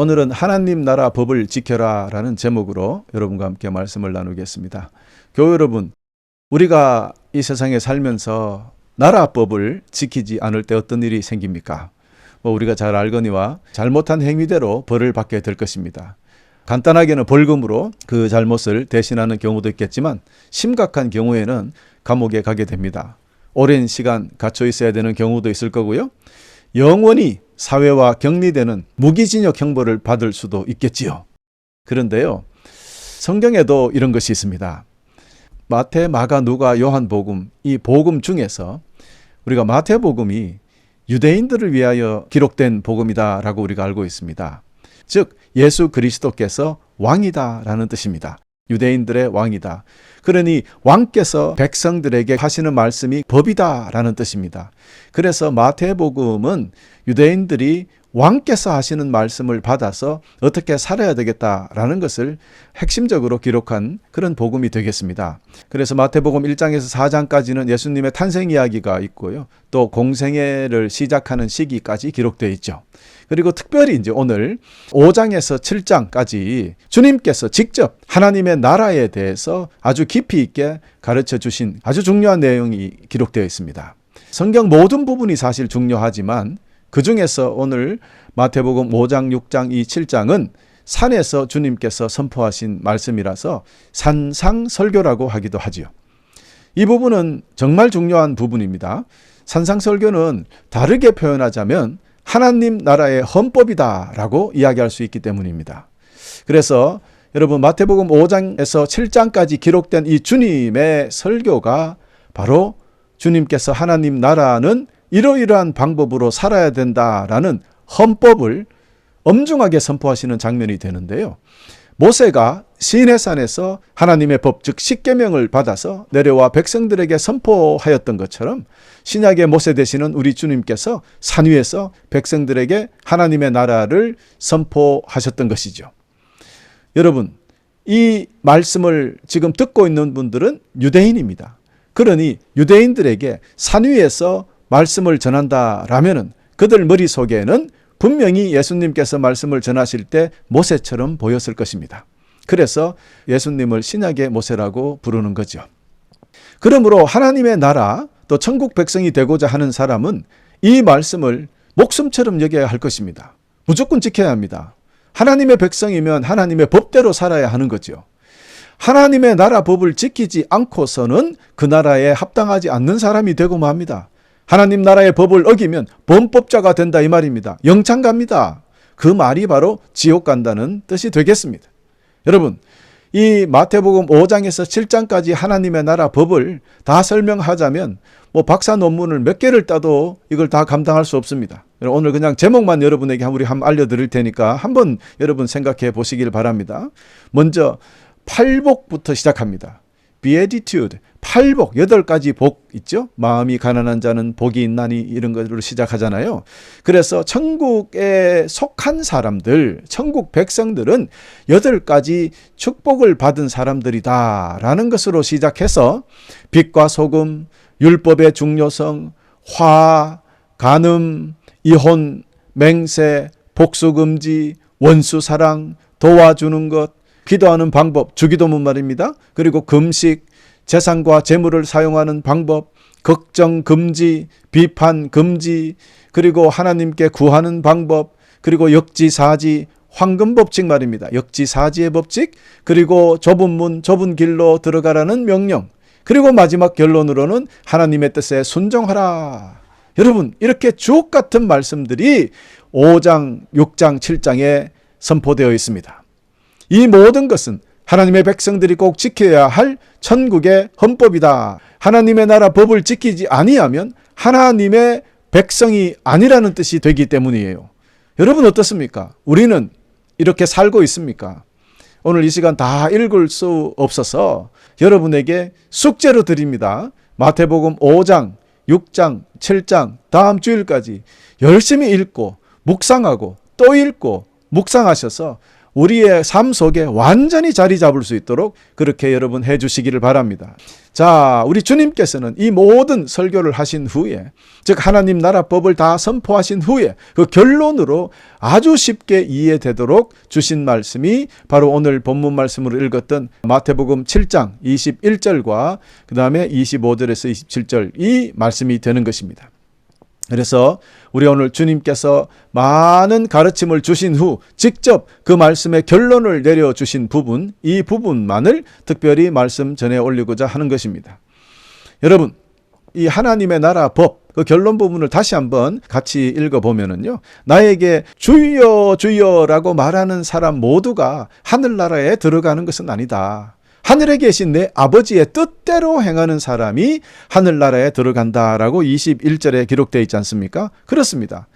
오늘은 하나님 나라 법을 지켜라 라는 제목으로 여러분과 함께 말씀을 나누겠습니다. 교회 여러분, 우리가 이 세상에 살면서 나라법을 지키지 않을 때 어떤 일이 생깁니까? 우리가 잘 알거니와 잘못한 행위대로 벌을 받게 될 것입니다. 간단하게는 벌금으로 그 잘못을 대신하는 경우도 있겠지만 심각한 경우에는 감옥에 가게 됩니다. 오랜 시간 갇혀 있어야 되는 경우도 있을 거고요. 영원히 사회와 격리되는 무기징역 형벌을 받을 수도 있겠지요. 그런데요, 성경에도 이런 것이 있습니다. 마태, 마가, 누가, 요한복음, 이 복음 중에서 우리가 마태복음이 유대인들을 위하여 기록된 복음이다라고 우리가 알고 있습니다. 즉 예수 그리스도께서 왕이다라는 뜻입니다. 유대인들의 왕이다. 그러니 왕께서 백성들에게 하시는 말씀이 법이다라는 뜻입니다. 그래서 마태복음은 유대인들이 왕께서 하시는 말씀을 받아서 어떻게 살아야 되겠다라는 것을 핵심적으로 기록한 그런 복음이 되겠습니다. 그래서 마태복음 1장에서 4장까지는 예수님의 탄생 이야기가 있고요. 또 공생애를 시작하는 시기까지 기록되어 있죠. 그리고 특별히 이제 오늘 5장에서 7장까지 주님께서 직접 하나님의 나라에 대해서 아주 깊이 있게 가르쳐 주신 아주 중요한 내용이 기록되어 있습니다. 성경 모든 부분이 사실 중요하지만 그 중에서 오늘 마태복음 5장, 6장, 7장은 산에서 주님께서 선포하신 말씀이라서 산상설교라고 하기도 하지요. 이 부분은 정말 중요한 부분입니다. 산상설교는 다르게 표현하자면 하나님 나라의 헌법이다라고 이야기할 수 있기 때문입니다. 그래서 여러분 마태복음 5장에서 7장까지 기록된 이 주님의 설교가 바로 주님께서 하나님 나라는 이러이러한 방법으로 살아야 된다라는 헌법을 엄중하게 선포하시는 장면이 되는데요. 모세가 시내산에서 하나님의 법, 즉 십계명을 받아서 내려와 백성들에게 선포하였던 것처럼 신약의 모세 되시는 우리 주님께서 산 위에서 백성들에게 하나님의 나라를 선포하셨던 것이죠. 여러분, 이 말씀을 지금 듣고 있는 분들은 유대인입니다. 그러니 유대인들에게 산 위에서 말씀을 전한다라면은 그들 머릿속에는 분명히 예수님께서 말씀을 전하실 때 모세처럼 보였을 것입니다. 그래서 예수님을 신약의 모세라고 부르는 거죠. 그러므로 하나님의 나라 또 천국 백성이 되고자 하는 사람은 이 말씀을 목숨처럼 여겨야 할 것입니다. 무조건 지켜야 합니다. 하나님의 백성이면 하나님의 법대로 살아야 하는 거죠. 하나님의 나라 법을 지키지 않고서는 그 나라에 합당하지 않는 사람이 되고 맙니다. 하나님 나라의 법을 어기면 범법자가 된다 이 말입니다. 영창 갑니다. 그 말이 바로 지옥 간다는 뜻이 되겠습니다. 여러분, 이 마태복음 5장에서 7장까지 하나님의 나라 법을 다 설명하자면 박사 논문을 몇 개를 따도 이걸 다 감당할 수 없습니다. 오늘 그냥 제목만 여러분에게 우리 한번 알려드릴 테니까 한번 여러분 생각해 보시길 바랍니다. 먼저 팔복부터 시작합니다. Beatitude, 팔복, 8가지 복 있죠? 마음이 가난한 자는 복이 있나니 이런 것으로 시작하잖아요. 그래서 천국에 속한 사람들, 천국 백성들은 8가지 축복을 받은 사람들이다라는 것으로 시작해서 빛과 소금, 율법의 중요성, 화, 간음, 이혼, 맹세, 복수금지, 원수사랑, 도와주는 것, 기도하는 방법, 주기도문 말입니다. 그리고 금식, 재산과 재물을 사용하는 방법, 걱정 금지, 비판 금지, 그리고 하나님께 구하는 방법, 그리고 역지사지, 황금법칙 말입니다. 역지사지의 법칙, 그리고 좁은 문, 좁은 길로 들어가라는 명령, 그리고 마지막 결론으로는 하나님의 뜻에 순종하라. 여러분, 이렇게 주옥 같은 말씀들이 5장, 6장, 7장에 선포되어 있습니다. 이 모든 것은 하나님의 백성들이 꼭 지켜야 할 천국의 헌법이다. 하나님의 나라 법을 지키지 아니하면 하나님의 백성이 아니라는 뜻이 되기 때문이에요. 여러분 어떻습니까? 우리는 이렇게 살고 있습니까? 오늘 이 시간 다 읽을 수 없어서 여러분에게 숙제로 드립니다. 마태복음 5장, 6장, 7장 다음 주일까지 열심히 읽고 묵상하고 또 읽고 묵상하셔서 우리의 삶 속에 완전히 자리 잡을 수 있도록 그렇게 여러분 해주시기를 바랍니다. 자, 우리 주님께서는 이 모든 설교를 하신 후에, 즉 하나님 나라 법을 다 선포하신 후에 그 결론으로 아주 쉽게 이해되도록 주신 말씀이 바로 오늘 본문 말씀으로 읽었던 마태복음 7장 21절과 그 다음에 25절에서 27절 이 말씀이 되는 것입니다. 그래서 우리 오늘 주님께서 많은 가르침을 주신 후 직접 그 말씀의 결론을 내려주신 부분, 이 부분만을 특별히 말씀 전해 올리고자 하는 것입니다. 여러분, 이 하나님의 나라 법, 그 결론 부분을 다시 한번 같이 읽어보면은요, 나에게 주여 주여라고 말하는 사람 모두가 하늘나라에 들어가는 것은 아니다. 하늘에 계신 내 아버지의 뜻대로 행하는 사람이 하늘나라에 들어간다라고 21절에 기록되어 있지 않습니까? 그렇습니다.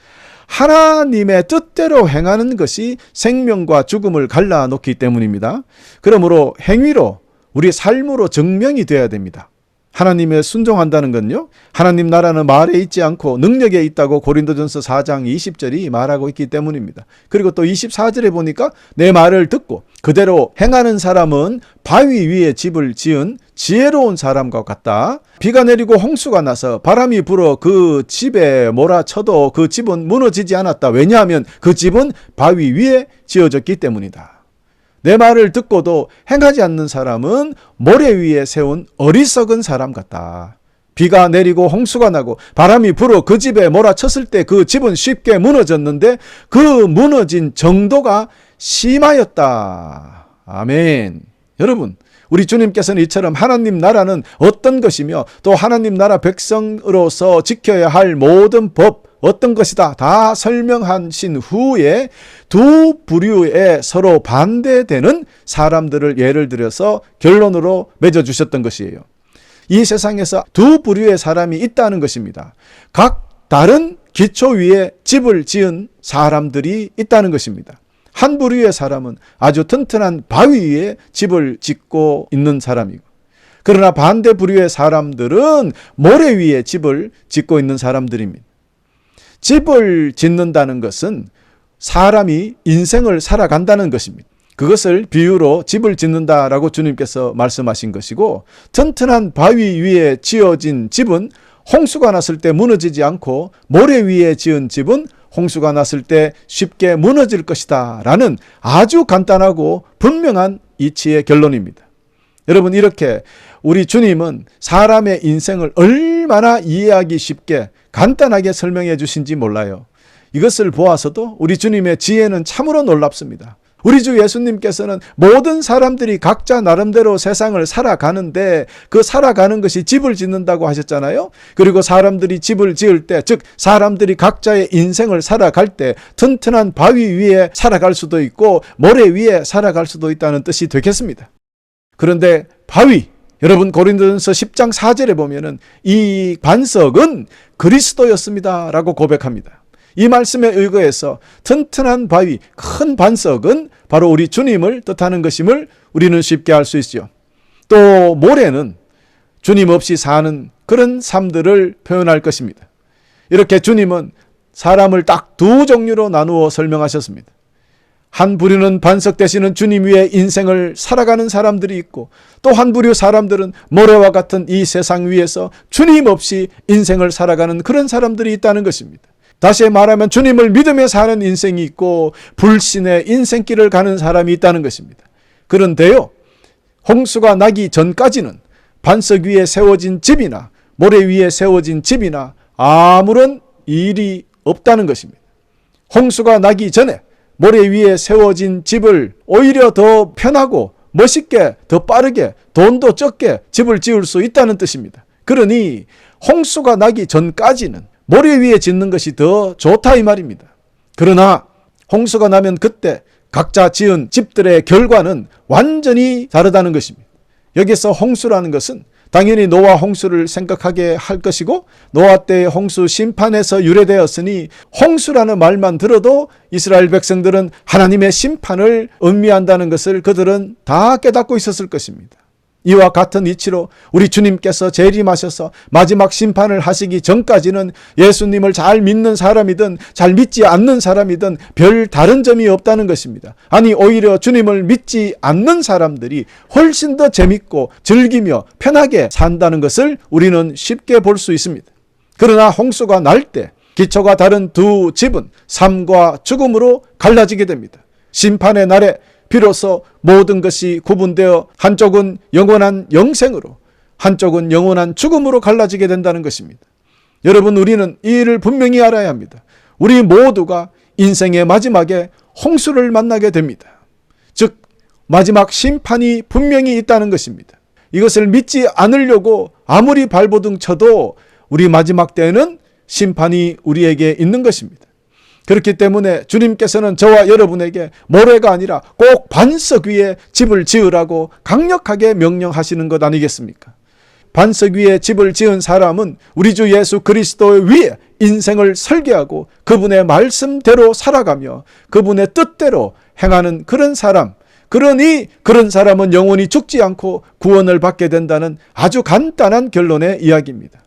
하나님의 뜻대로 행하는 것이 생명과 죽음을 갈라놓기 때문입니다. 그러므로 행위로 우리 삶으로 증명이 되어야 됩니다. 하나님에 순종한다는 건요, 하나님 나라는 말에 있지 않고 능력에 있다고 고린도전서 4장 20절이 말하고 있기 때문입니다. 그리고 또 24절에 보니까 내 말을 듣고 그대로 행하는 사람은 바위 위에 집을 지은 지혜로운 사람과 같다. 비가 내리고 홍수가 나서 바람이 불어 그 집에 몰아쳐도 그 집은 무너지지 않았다. 왜냐하면 그 집은 바위 위에 지어졌기 때문이다. 내 말을 듣고도 행하지 않는 사람은 모래 위에 세운 어리석은 사람 같다. 비가 내리고 홍수가 나고 바람이 불어 그 집에 몰아쳤을 때 그 집은 쉽게 무너졌는데 그 무너진 정도가 심하였다. 아멘. 여러분, 우리 주님께서는 이처럼 하나님 나라는 어떤 것이며 또 하나님 나라 백성으로서 지켜야 할 모든 법, 어떤 것이다 다 설명하신 후에 두 부류의 서로 반대되는 사람들을 예를 들어서 결론으로 맺어주셨던 것이에요. 이 세상에서 두 부류의 사람이 있다는 것입니다. 각 다른 기초 위에 집을 지은 사람들이 있다는 것입니다. 한 부류의 사람은 아주 튼튼한 바위 위에 집을 짓고 있는 사람이고, 그러나 반대 부류의 사람들은 모래 위에 집을 짓고 있는 사람들입니다. 집을 짓는다는 것은 사람이 인생을 살아간다는 것입니다. 그것을 비유로 집을 짓는다라고 주님께서 말씀하신 것이고, 튼튼한 바위 위에 지어진 집은 홍수가 났을 때 무너지지 않고 모래 위에 지은 집은 홍수가 났을 때 쉽게 무너질 것이다 라는 아주 간단하고 분명한 이치의 결론입니다. 여러분, 이렇게 우리 주님은 사람의 인생을 얼마나 이해하기 쉽게 간단하게 설명해 주신지 몰라요. 이것을 보아서도 우리 주님의 지혜는 참으로 놀랍습니다. 우리 주 예수님께서는 모든 사람들이 각자 나름대로 세상을 살아가는데 그 살아가는 것이 집을 짓는다고 하셨잖아요. 그리고 사람들이 집을 지을 때, 즉 사람들이 각자의 인생을 살아갈 때 튼튼한 바위 위에 살아갈 수도 있고 모래 위에 살아갈 수도 있다는 뜻이 되겠습니다. 그런데 바위, 여러분 고린도전서 10장 4절에 보면은 이 반석은 그리스도였습니다 라고 고백합니다. 이 말씀에 의거해서 튼튼한 바위, 큰 반석은 바로 우리 주님을 뜻하는 것임을 우리는 쉽게 알 수 있죠. 또 모래는 주님 없이 사는 그런 삶들을 표현할 것입니다. 이렇게 주님은 사람을 딱 두 종류로 나누어 설명하셨습니다. 한 부류는 반석 되시는 주님 위에 인생을 살아가는 사람들이 있고, 또 한 부류 사람들은 모래와 같은 이 세상 위에서 주님 없이 인생을 살아가는 그런 사람들이 있다는 것입니다. 다시 말하면 주님을 믿으며 사는 인생이 있고 불신의 인생길을 가는 사람이 있다는 것입니다. 그런데요, 홍수가 나기 전까지는 반석 위에 세워진 집이나 모래 위에 세워진 집이나 아무런 일이 없다는 것입니다. 홍수가 나기 전에 모래 위에 세워진 집을 오히려 더 편하고 멋있게, 더 빠르게, 돈도 적게 집을 지을 수 있다는 뜻입니다. 그러니 홍수가 나기 전까지는 모래 위에 짓는 것이 더 좋다 이 말입니다. 그러나 홍수가 나면 그때 각자 지은 집들의 결과는 완전히 다르다는 것입니다. 여기서 홍수라는 것은 당연히 노아 홍수를 생각하게 할 것이고, 노아 때의 홍수 심판에서 유래되었으니 홍수라는 말만 들어도 이스라엘 백성들은 하나님의 심판을 의미한다는 것을 그들은 다 깨닫고 있었을 것입니다. 이와 같은 이치로 우리 주님께서 재림하셔서 마지막 심판을 하시기 전까지는 예수님을 잘 믿는 사람이든 잘 믿지 않는 사람이든 별 다른 점이 없다는 것입니다. 아니, 오히려 주님을 믿지 않는 사람들이 훨씬 더 재밌고 즐기며 편하게 산다는 것을 우리는 쉽게 볼 수 있습니다. 그러나 홍수가 날 때 기초가 다른 두 집은 삶과 죽음으로 갈라지게 됩니다. 심판의 날에 비로소 모든 것이 구분되어 한쪽은 영원한 영생으로, 한쪽은 영원한 죽음으로 갈라지게 된다는 것입니다. 여러분, 우리는 이 일을 분명히 알아야 합니다. 우리 모두가 인생의 마지막에 홍수를 만나게 됩니다. 즉, 마지막 심판이 분명히 있다는 것입니다. 이것을 믿지 않으려고 아무리 발버둥 쳐도 우리 마지막 때에는 심판이 우리에게 있는 것입니다. 그렇기 때문에 주님께서는 저와 여러분에게 모래가 아니라 꼭 반석 위에 집을 지으라고 강력하게 명령하시는 것 아니겠습니까? 반석 위에 집을 지은 사람은 우리 주 예수 그리스도 위에 인생을 설계하고 그분의 말씀대로 살아가며 그분의 뜻대로 행하는 그런 사람, 그러니 그런 사람은 영원히 죽지 않고 구원을 받게 된다는 아주 간단한 결론의 이야기입니다.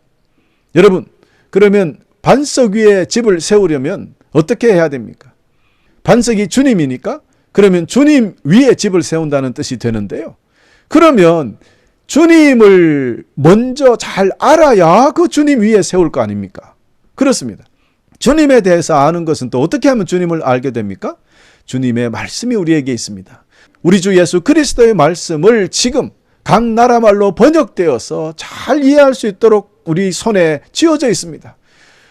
여러분, 그러면 반석 위에 집을 세우려면 어떻게 해야 됩니까? 반석이 주님이니까 그러면 주님 위에 집을 세운다는 뜻이 되는데요. 그러면 주님을 먼저 잘 알아야 그 주님 위에 세울 거 아닙니까? 그렇습니다. 주님에 대해서 아는 것은 또 어떻게 하면 주님을 알게 됩니까? 주님의 말씀이 우리에게 있습니다. 우리 주 예수 그리스도의 말씀을 지금 각 나라 말로 번역되어서 잘 이해할 수 있도록 우리 손에 쥐어져 있습니다.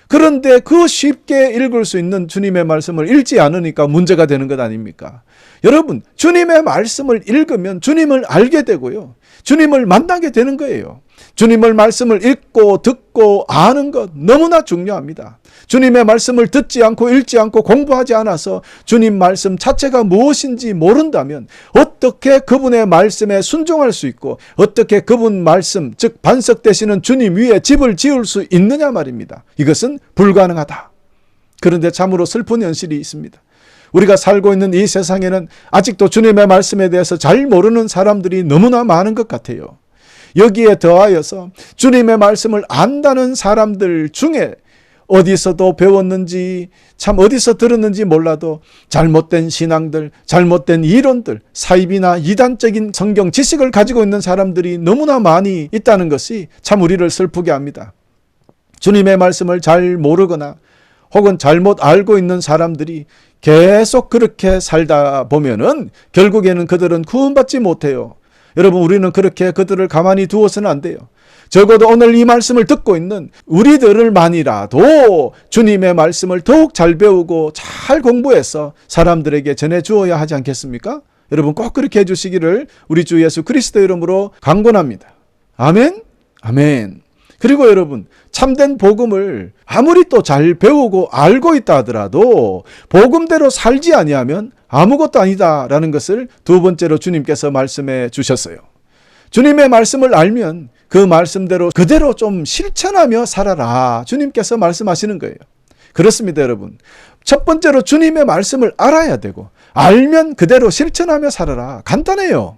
그런데 그 쉽게 읽을 수 있는 주님의 말씀을 읽지 않으니까 문제가 되는 것 아닙니까? 여러분, 주님의 말씀을 읽으면 주님을 알게 되고요. 주님을 만나게 되는 거예요. 주님의 말씀을 읽고 듣고 아는 것 너무나 중요합니다. 주님의 말씀을 듣지 않고 읽지 않고 공부하지 않아서 주님 말씀 자체가 무엇인지 모른다면 어떻게 그분의 말씀에 순종할 수 있고 어떻게 그분 말씀, 즉 반석 되시는 주님 위에 집을 지을 수 있느냐 말입니다. 이것은 불가능하다. 그런데 참으로 슬픈 현실이 있습니다. 우리가 살고 있는 이 세상에는 아직도 주님의 말씀에 대해서 잘 모르는 사람들이 너무나 많은 것 같아요. 여기에 더하여서 주님의 말씀을 안다는 사람들 중에 어디서도 배웠는지 참 어디서 들었는지 몰라도 잘못된 신앙들, 잘못된 이론들, 사입이나 이단적인 성경 지식을 가지고 있는 사람들이 너무나 많이 있다는 것이 참 우리를 슬프게 합니다. 주님의 말씀을 잘 모르거나 혹은 잘못 알고 있는 사람들이 계속 그렇게 살다 보면은 결국에는 그들은 구원받지 못해요. 여러분, 우리는 그렇게 그들을 가만히 두어서는 안 돼요. 적어도 오늘 이 말씀을 듣고 있는 우리들만이라도 주님의 말씀을 더욱 잘 배우고 잘 공부해서 사람들에게 전해주어야 하지 않겠습니까? 여러분, 꼭 그렇게 해주시기를 우리 주 예수 그리스도 이름으로 강권합니다. 아멘? 아멘. 그리고 여러분, 참된 복음을 아무리 또 잘 배우고 알고 있다 하더라도 복음대로 살지 아니하면 아무것도 아니다라는 것을 두 번째로 주님께서 말씀해 주셨어요. 주님의 말씀을 알면 그 말씀대로 그대로 좀 실천하며 살아라. 주님께서 말씀하시는 거예요. 그렇습니다, 여러분. 첫 번째로 주님의 말씀을 알아야 되고 알면 그대로 실천하며 살아라. 간단해요.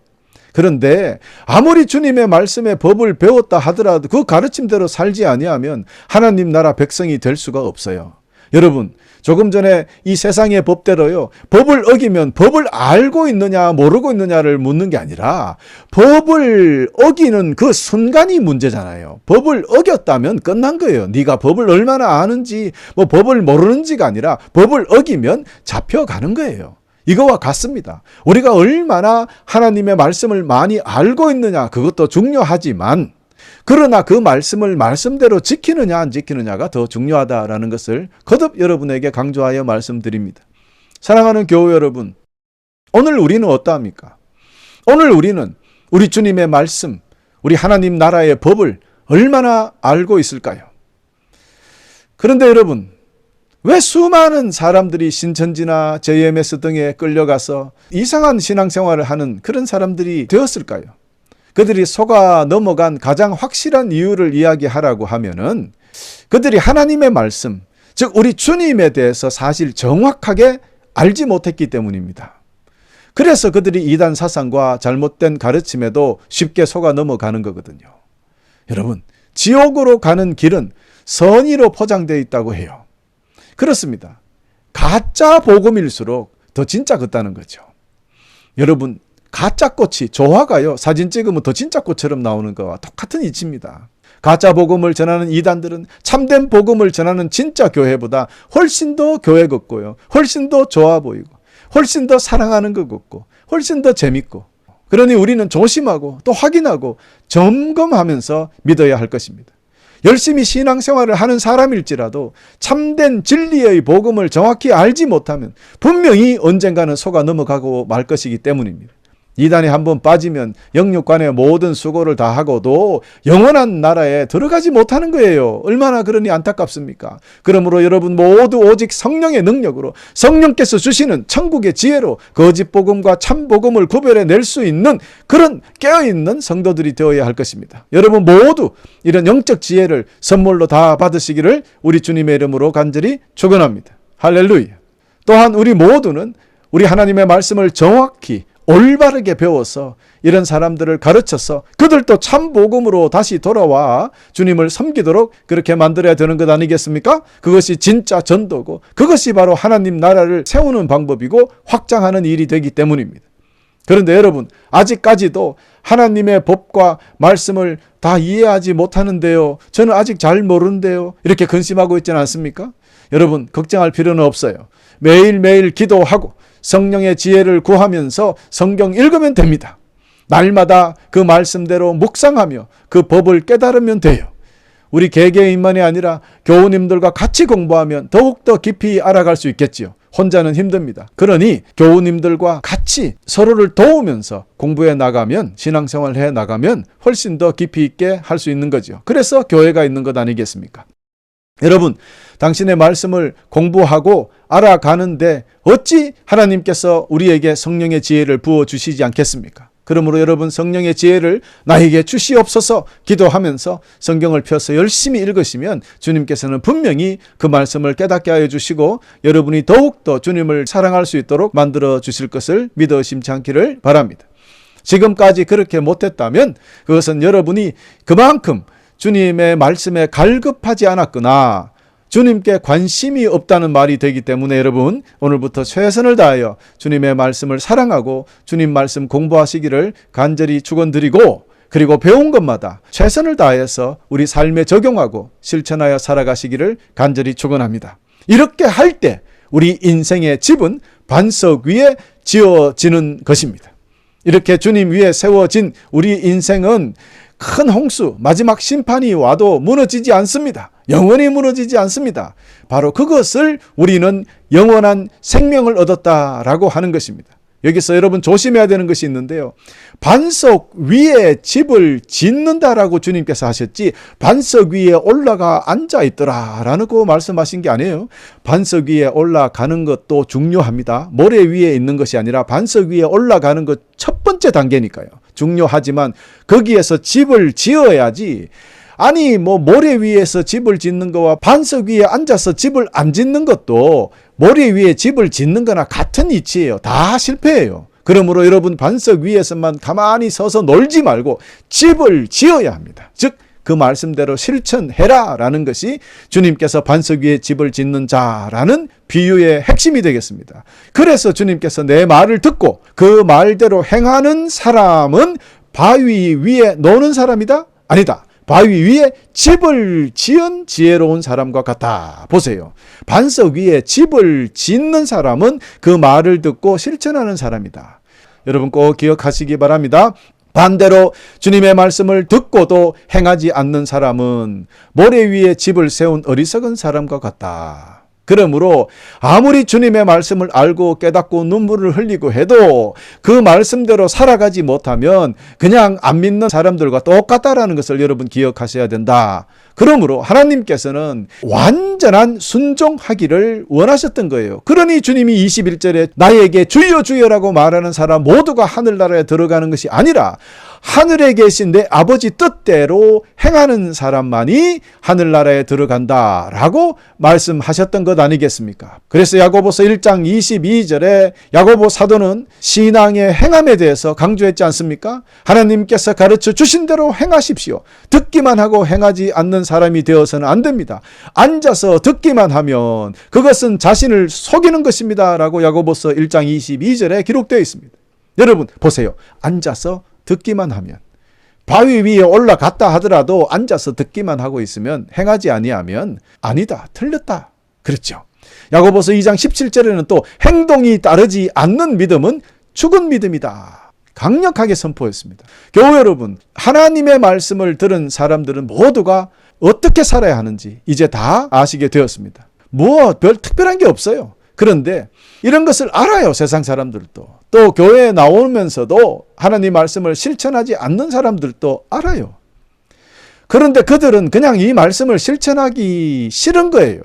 그런데 아무리 주님의 말씀의 법을 배웠다 하더라도 그 가르침대로 살지 아니하면 하나님 나라 백성이 될 수가 없어요. 여러분, 조금 전에 이 세상의 법대로요, 법을 어기면 법을 알고 있느냐 모르고 있느냐를 묻는 게 아니라 법을 어기는 그 순간이 문제잖아요. 법을 어겼다면 끝난 거예요. 네가 법을 얼마나 아는지 뭐 법을 모르는지가 아니라 법을 어기면 잡혀가는 거예요. 이거와 같습니다. 우리가 얼마나 하나님의 말씀을 많이 알고 있느냐, 그것도 중요하지만 그러나 그 말씀을 말씀대로 지키느냐 안 지키느냐가 더 중요하다라는 것을 거듭 여러분에게 강조하여 말씀드립니다. 사랑하는 교회 여러분, 오늘 우리는 어떠합니까? 오늘 우리는 우리 주님의 말씀, 우리 하나님 나라의 법을 얼마나 알고 있을까요? 그런데 여러분, 왜 수많은 사람들이 신천지나 JMS 등에 끌려가서 이상한 신앙생활을 하는 그런 사람들이 되었을까요? 그들이 속아 넘어간 가장 확실한 이유를 이야기하라고 하면은 그들이 하나님의 말씀, 즉 우리 주님에 대해서 사실 정확하게 알지 못했기 때문입니다. 그래서 그들이 이단 사상과 잘못된 가르침에도 쉽게 속아 넘어가는 거거든요. 여러분, 지옥으로 가는 길은 선의로 포장되어 있다고 해요. 그렇습니다. 가짜 복음일수록 더 진짜 같다는 거죠. 여러분, 가짜 꽃이 조화가요, 사진 찍으면 더 진짜 꽃처럼 나오는 거와 똑같은 이치입니다. 가짜 복음을 전하는 이단들은 참된 복음을 전하는 진짜 교회보다 훨씬 더 교회 같고요, 훨씬 더 좋아 보이고, 훨씬 더 사랑하는 것 같고, 훨씬 더 재밌고, 그러니 우리는 조심하고 또 확인하고 점검하면서 믿어야 할 것입니다. 열심히 신앙생활을 하는 사람일지라도 참된 진리의 복음을 정확히 알지 못하면 분명히 언젠가는 속아 넘어가고 말 것이기 때문입니다. 이단에 한번 빠지면 영육간의 모든 수고를 다하고도 영원한 나라에 들어가지 못하는 거예요. 얼마나 그러니 안타깝습니까? 그러므로 여러분 모두 오직 성령의 능력으로, 성령께서 주시는 천국의 지혜로 거짓 복음과 참 복음을 구별해낼 수 있는 그런 깨어있는 성도들이 되어야 할 것입니다. 여러분 모두 이런 영적 지혜를 선물로 다 받으시기를 우리 주님의 이름으로 간절히 축원합니다. 할렐루야. 또한 우리 모두는 우리 하나님의 말씀을 정확히 올바르게 배워서 이런 사람들을 가르쳐서 그들도 참 복음으로 다시 돌아와 주님을 섬기도록 그렇게 만들어야 되는 것 아니겠습니까? 그것이 진짜 전도고 그것이 바로 하나님 나라를 세우는 방법이고 확장하는 일이 되기 때문입니다. 그런데 여러분, 아직까지도 하나님의 법과 말씀을 다 이해하지 못하는데요, 저는 아직 잘 모르는데요, 이렇게 근심하고 있지는 않습니까? 여러분, 걱정할 필요는 없어요. 매일매일 기도하고 성령의 지혜를 구하면서 성경 읽으면 됩니다. 날마다 그 말씀대로 묵상하며 그 법을 깨달으면 돼요. 우리 개개인만이 아니라 교우님들과 같이 공부하면 더욱더 깊이 알아갈 수 있겠지요. 혼자는 힘듭니다. 그러니 교우님들과 같이 서로를 도우면서 공부해 나가면, 신앙생활을 해 나가면 훨씬 더 깊이 있게 할 수 있는 거죠. 그래서 교회가 있는 것 아니겠습니까? 여러분, 당신의 말씀을 공부하고 알아가는데 어찌 하나님께서 우리에게 성령의 지혜를 부어주시지 않겠습니까? 그러므로 여러분, 성령의 지혜를 나에게 주시옵소서 기도하면서 성경을 펴서 열심히 읽으시면 주님께서는 분명히 그 말씀을 깨닫게 하여 주시고 여러분이 더욱더 주님을 사랑할 수 있도록 만들어 주실 것을 믿어 심지 않기를 바랍니다. 지금까지 그렇게 못했다면 그것은 여러분이 그만큼 주님의 말씀에 갈급하지 않았거나 주님께 관심이 없다는 말이 되기 때문에 여러분, 오늘부터 최선을 다하여 주님의 말씀을 사랑하고 주님 말씀 공부하시기를 간절히 축원드리고, 그리고 배운 것마다 최선을 다해서 우리 삶에 적용하고 실천하여 살아가시기를 간절히 축원합니다. 이렇게 할 때 우리 인생의 집은 반석 위에 지어지는 것입니다. 이렇게 주님 위에 세워진 우리 인생은 큰 홍수, 마지막 심판이 와도 무너지지 않습니다. 영원히 무너지지 않습니다. 바로 그것을 우리는 영원한 생명을 얻었다라고 하는 것입니다. 여기서 여러분 조심해야 되는 것이 있는데요, 반석 위에 집을 짓는다라고 주님께서 하셨지 반석 위에 올라가 앉아있더라라고 말씀하신 게 아니에요. 반석 위에 올라가는 것도 중요합니다. 모래 위에 있는 것이 아니라 반석 위에 올라가는 것 첫 번째 단계니까요. 중요하지만 거기에서 집을 지어야지, 아니 모래 위에서 집을 짓는 거와 반석 위에 앉아서 집을 안 짓는 것도 모래 위에 집을 짓는 거나 같은 이치예요. 다 실패해요. 그러므로 여러분, 반석 위에서만 가만히 서서 놀지 말고 집을 지어야 합니다. 즉 그 말씀대로 실천해라 라는 것이 주님께서 반석 위에 집을 짓는 자라는 비유의 핵심이 되겠습니다. 그래서 주님께서 내 말을 듣고 그 말대로 행하는 사람은 바위 위에 노는 사람이다? 아니다. 바위 위에 집을 지은 지혜로운 사람과 같다. 보세요. 반석 위에 집을 짓는 사람은 그 말을 듣고 실천하는 사람이다. 여러분 꼭 기억하시기 바랍니다. 반대로 주님의 말씀을 듣고도 행하지 않는 사람은 모래 위에 집을 세운 어리석은 사람과 같다. 그러므로 아무리 주님의 말씀을 알고 깨닫고 눈물을 흘리고 해도 그 말씀대로 살아가지 못하면 그냥 안 믿는 사람들과 똑같다라는 것을 여러분 기억하셔야 된다. 그러므로 하나님께서는 완전한 순종하기를 원하셨던 거예요. 그러니 주님이 21절에 나에게 주여 주여라고 말하는 사람 모두가 하늘나라에 들어가는 것이 아니라 하늘에 계신 내 아버지 뜻대로 행하는 사람만이 하늘나라에 들어간다라고 말씀하셨던 것 아니겠습니까? 그래서 야고보서 1장 22절에 야고보 사도는 신앙의 행함에 대해서 강조했지 않습니까? 하나님께서 가르쳐 주신 대로 행하십시오. 듣기만 하고 행하지 않는 사람이 되어서는 안 됩니다. 앉아서 듣기만 하면 그것은 자신을 속이는 것입니다. 라고 야고보서 1장 22절에 기록되어 있습니다. 여러분 보세요. 앉아서 듣기만 하면, 바위 위에 올라갔다 하더라도 앉아서 듣기만 하고 있으면, 행하지 아니하면 아니다, 틀렸다 그랬죠. 야고보서 2장 17절에는 또 행동이 따르지 않는 믿음은 죽은 믿음이다 강력하게 선포했습니다. 교회 여러분, 하나님의 말씀을 들은 사람들은 모두가 어떻게 살아야 하는지 이제 다 아시게 되었습니다. 별 특별한 게 없어요. 그런데 이런 것을 알아요. 세상 사람들도. 또 교회에 나오면서도 하나님 말씀을 실천하지 않는 사람들도 알아요. 그런데 그들은 그냥 이 말씀을 실천하기 싫은 거예요.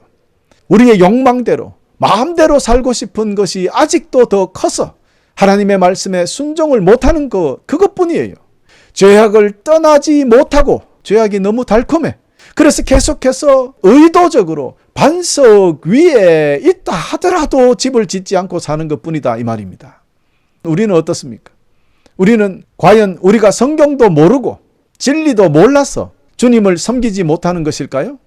우리의 욕망대로, 마음대로 살고 싶은 것이 아직도 더 커서 하나님의 말씀에 순종을 못하는 그것뿐이에요. 죄악을 떠나지 못하고 죄악이 너무 달콤해. 그래서 계속해서 의도적으로 반석 위에 있다 하더라도 집을 짓지 않고 사는 것뿐이다 이 말입니다. 우리는 어떻습니까? 우리는 과연 우리가 성경도 모르고 진리도 몰라서 주님을 섬기지 못하는 것일까요?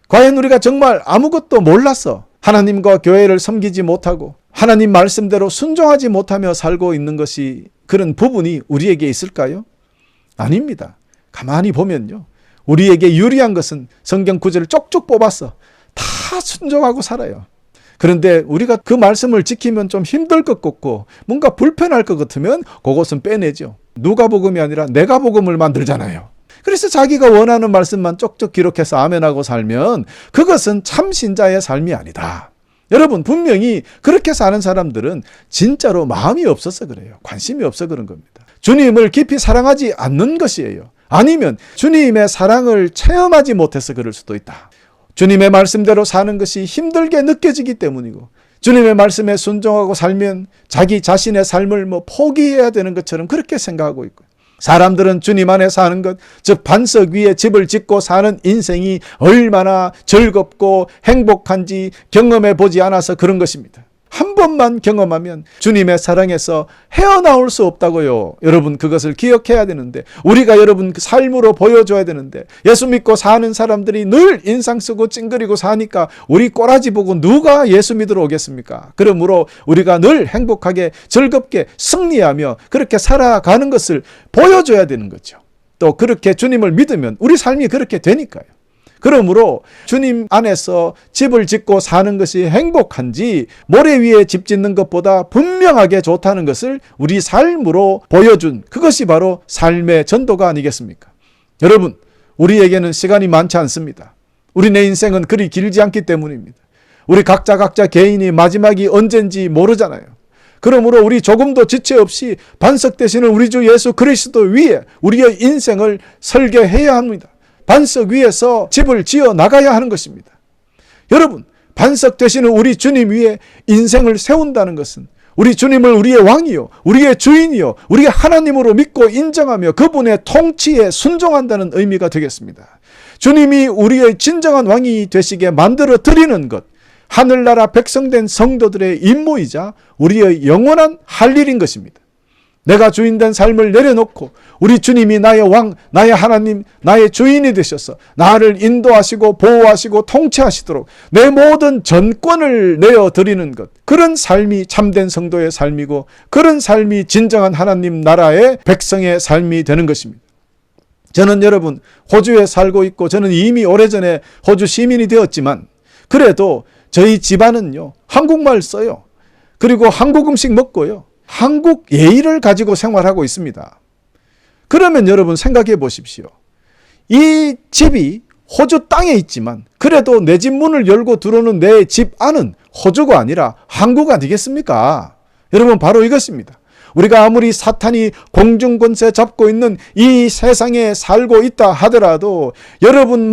과연 우리가 정말 아무것도 몰라서 하나님과 교회를 섬기지 못하고 하나님 말씀대로 순종하지 못하며 살고 있는 것이 그런 부분이 우리에게 있을까요? 아닙니다. 가만히 보면요. 우리에게 유리한 것은 성경 구절을 쪽쪽 뽑아서 다 순종하고 살아요. 그런데 우리가 그 말씀을 지키면 좀 힘들 것 같고 뭔가 불편할 것 같으면 그것은 빼내죠. 누가복음이 아니라 내가복음을 만들잖아요. 그래서 자기가 원하는 말씀만 쪽쪽 기록해서 아멘하고 살면 그것은 참 신자의 삶이 아니다. 여러분, 분명히 그렇게 사는 사람들은 진짜로 마음이 없어서 그래요. 관심이 없어 그런 겁니다. 주님을 깊이 사랑하지 않는 것이에요. 아니면 주님의 사랑을 체험하지 못해서 그럴 수도 있다. 주님의 말씀대로 사는 것이 힘들게 느껴지기 때문이고, 주님의 말씀에 순종하고 살면 자기 자신의 삶을 포기해야 되는 것처럼 그렇게 생각하고 있고, 사람들은 주님 안에 사는 것, 즉 반석 위에 집을 짓고 사는 인생이 얼마나 즐겁고 행복한지 경험해 보지 않아서 그런 것입니다. 한 번만 경험하면 주님의 사랑에서 헤어나올 수 없다고요. 여러분, 그것을 기억해야 되는데, 우리가 여러분 그 삶으로 보여줘야 되는데, 예수 믿고 사는 사람들이 늘 인상 쓰고 찡그리고 사니까 우리 꼬라지 보고 누가 예수 믿으러 오겠습니까? 그러므로 우리가 늘 행복하게 즐겁게 승리하며 그렇게 살아가는 것을 보여줘야 되는 거죠. 또 그렇게 주님을 믿으면 우리 삶이 그렇게 되니까요. 그러므로 주님 안에서 집을 짓고 사는 것이 행복한지 모래 위에 집 짓는 것보다 분명하게 좋다는 것을 우리 삶으로 보여준, 그것이 바로 삶의 전도가 아니겠습니까? 여러분, 우리에게는 시간이 많지 않습니다. 우리네 인생은 그리 길지 않기 때문입니다. 우리 각자 개인이 마지막이 언젠지 모르잖아요. 그러므로 우리 조금도 지체 없이 반석 되시는 우리 주 예수 그리스도 위에 우리의 인생을 설계해야 합니다. 반석 위에서 집을 지어 나가야 하는 것입니다. 여러분, 반석 되시는 우리 주님 위에 인생을 세운다는 것은 우리 주님을 우리의 왕이요, 우리의 주인이요, 우리의 하나님으로 믿고 인정하며 그분의 통치에 순종한다는 의미가 되겠습니다. 주님이 우리의 진정한 왕이 되시게 만들어 드리는 것, 하늘나라 백성된 성도들의 임무이자 우리의 영원한 할 일인 것입니다. 내가 주인된 삶을 내려놓고 우리 주님이 나의 왕, 나의 하나님, 나의 주인이 되셔서 나를 인도하시고 보호하시고 통치하시도록 내 모든 전권을 내어드리는 것, 그런 삶이 참된 성도의 삶이고 그런 삶이 진정한 하나님 나라의 백성의 삶이 되는 것입니다. 저는 여러분, 호주에 살고 있고 저는 이미 오래전에 호주 시민이 되었지만 그래도 저희 집안은요, 한국말 써요. 그리고 한국 음식 먹고요, 한국 예의를 가지고 생활하고 있습니다. 그러면 여러분 생각해 보십시오. 이 집이 호주 땅에 있지만 그래도 내 집 문을 열고 들어오는 내 집 안은 호주가 아니라 한국 아니겠습니까? 여러분, 바로 이것입니다. 우리가 아무리 사탄이 공중권세 잡고 있는 이 세상에 살고 있다 하더라도 여러분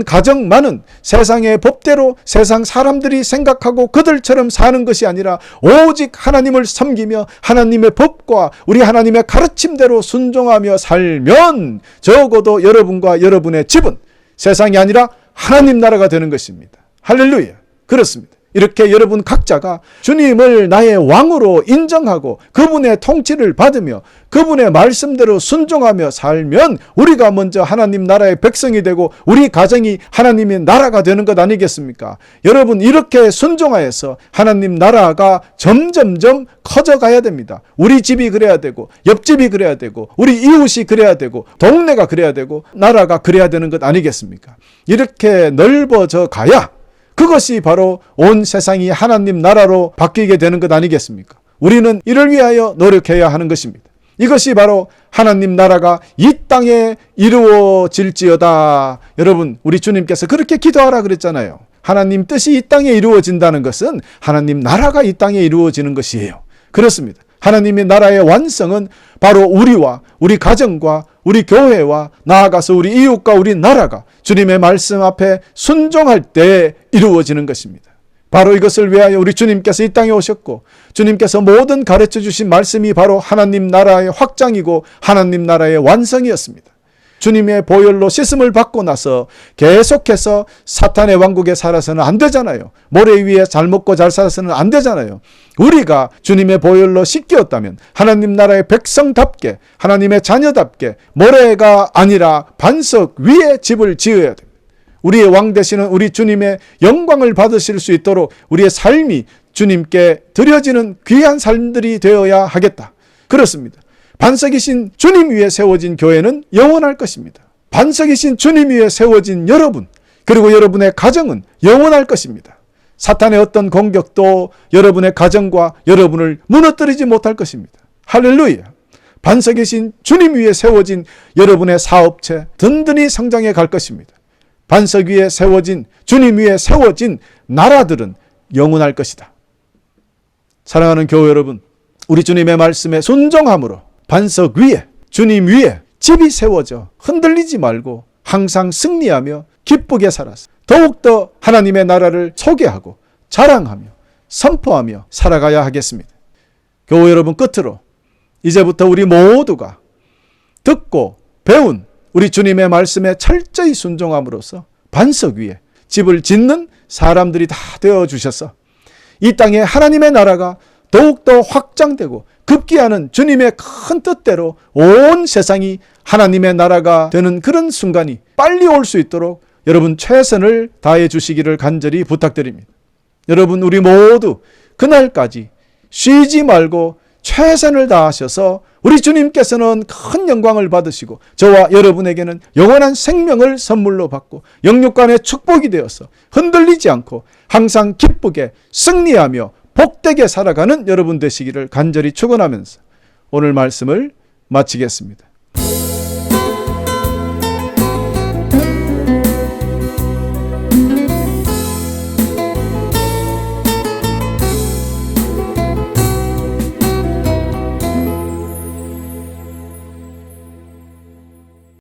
가정만은 세상의 법대로 세상 사람들이 생각하고 그들처럼 사는 것이 아니라 오직 하나님을 섬기며 하나님의 법과 우리 하나님의 가르침대로 순종하며 살면 적어도 여러분과 여러분의 집은 세상이 아니라 하나님 나라가 되는 것입니다. 할렐루야. 그렇습니다. 이렇게 여러분 각자가 주님을 나의 왕으로 인정하고 그분의 통치를 받으며 그분의 말씀대로 순종하며 살면 우리가 먼저 하나님 나라의 백성이 되고 우리 가정이 하나님의 나라가 되는 것 아니겠습니까? 여러분 이렇게 순종하여서 하나님 나라가 점점점 커져가야 됩니다. 우리 집이 그래야 되고 옆집이 그래야 되고 우리 이웃이 그래야 되고 동네가 그래야 되고 나라가 그래야 되는 것 아니겠습니까? 이렇게 넓어져 가야 그것이 바로 온 세상이 하나님 나라로 바뀌게 되는 것 아니겠습니까? 우리는 이를 위하여 노력해야 하는 것입니다. 이것이 바로 하나님 나라가 이 땅에 이루어질지어다. 여러분, 우리 주님께서 그렇게 기도하라 그랬잖아요. 하나님 뜻이 이 땅에 이루어진다는 것은 하나님 나라가 이 땅에 이루어지는 것이에요. 그렇습니다. 하나님의 나라의 완성은 바로 우리와 우리 가정과 우리 교회와 나아가서 우리 이웃과 우리 나라가 주님의 말씀 앞에 순종할 때 이루어지는 것입니다. 바로 이것을 위하여 우리 주님께서 이 땅에 오셨고 주님께서 모든 가르쳐 주신 말씀이 바로 하나님 나라의 확장이고 하나님 나라의 완성이었습니다. 주님의 보혈로 씻음을 받고 나서 계속해서 사탄의 왕국에 살아서는 안 되잖아요. 모래 위에 잘 먹고 잘 살아서는 안 되잖아요. 우리가 주님의 보혈로 씻겼다면 하나님 나라의 백성답게 하나님의 자녀답게 모래가 아니라 반석 위에 집을 지어야 됩니다. 우리의 왕 되시는 우리 주님의 영광을 받으실 수 있도록 우리의 삶이 주님께 드려지는 귀한 삶들이 되어야 하겠다. 그렇습니다. 반석이신 주님 위에 세워진 교회는 영원할 것입니다. 반석이신 주님 위에 세워진 여러분, 그리고 여러분의 가정은 영원할 것입니다. 사탄의 어떤 공격도 여러분의 가정과 여러분을 무너뜨리지 못할 것입니다. 할렐루야. 반석이신 주님 위에 세워진 여러분의 사업체 든든히 성장해 갈 것입니다. 반석 위에 세워진 주님 위에 세워진 나라들은 영원할 것이다. 사랑하는 교회 여러분, 우리 주님의 말씀에 순종함으로 반석 위에 주님 위에 집이 세워져 흔들리지 말고 항상 승리하며 기쁘게 살아서 더욱더 하나님의 나라를 소개하고 자랑하며 선포하며 살아가야 하겠습니다. 교회 여러분, 끝으로 이제부터 우리 모두가 듣고 배운 우리 주님의 말씀에 철저히 순종함으로써 반석 위에 집을 짓는 사람들이 다 되어주셔서 이 땅에 하나님의 나라가 더욱더 확장되고 급기야는 주님의 큰 뜻대로 온 세상이 하나님의 나라가 되는 그런 순간이 빨리 올 수 있도록 여러분 최선을 다해 주시기를 간절히 부탁드립니다. 여러분, 우리 모두 그날까지 쉬지 말고 최선을 다하셔서 우리 주님께서는 큰 영광을 받으시고 저와 여러분에게는 영원한 생명을 선물로 받고 영육간의 축복이 되어서 흔들리지 않고 항상 기쁘게 승리하며 복되게 살아가는 여러분 되시기를 간절히 축원하면서 오늘 말씀을 마치겠습니다.